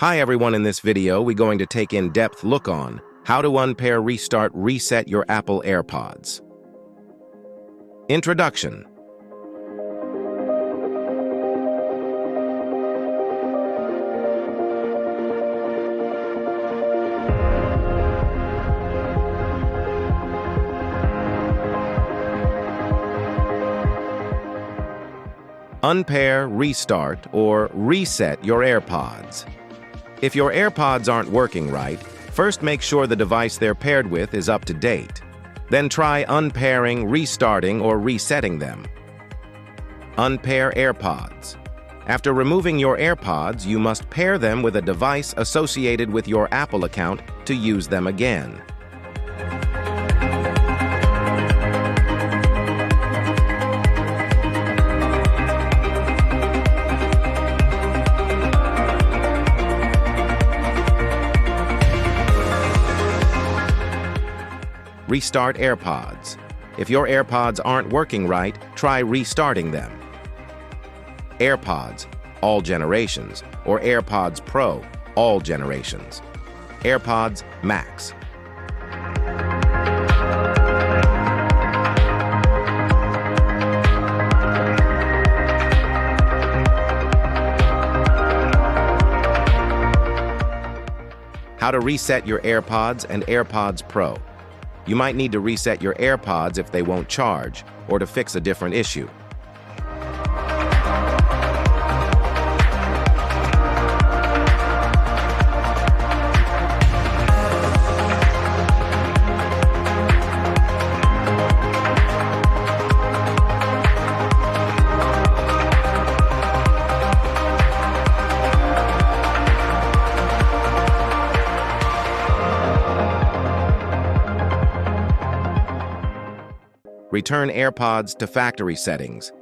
Hi everyone, in this video we're going to take in-depth look on how to unpair, restart, reset your Apple AirPods. Introduction. Unpair, restart, or reset your AirPods. If your AirPods aren't working right, first make sure the device they're paired with is up to date. Then try unpairing, restarting, or resetting them. Unpair AirPods. After removing your AirPods, you must pair them with a device associated with your Apple account to use them again. Restart AirPods. If your AirPods aren't working right, try restarting them. AirPods, all generations, or AirPods Pro, all generations. AirPods Max. How to reset your AirPods and AirPods Pro. You might need to reset your AirPods if they won't charge, or to fix a different issue. Return AirPods to factory settings.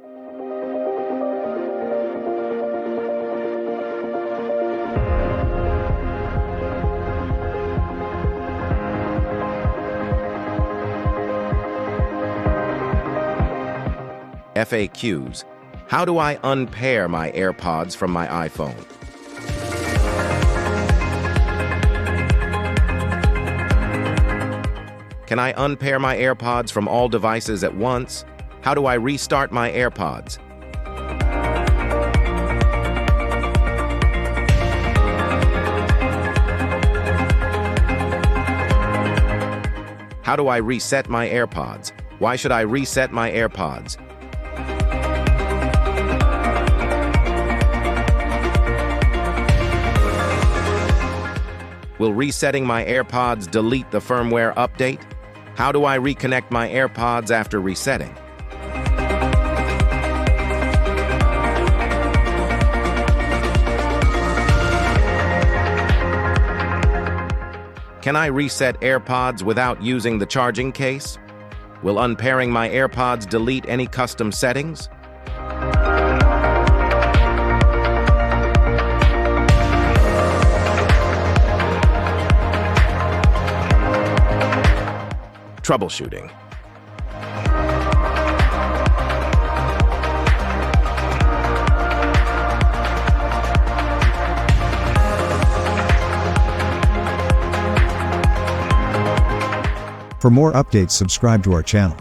FAQs. How do I unpair my AirPods from my iPhone? Can I unpair my AirPods from all devices at once? How do I restart my AirPods? How do I reset my AirPods? Why should I reset my AirPods? Will resetting my AirPods delete the firmware update? How do I reconnect my AirPods after resetting? Can I reset AirPods without using the charging case? Will unpairing my AirPods delete any custom settings? Troubleshooting. For more updates, subscribe to our channel.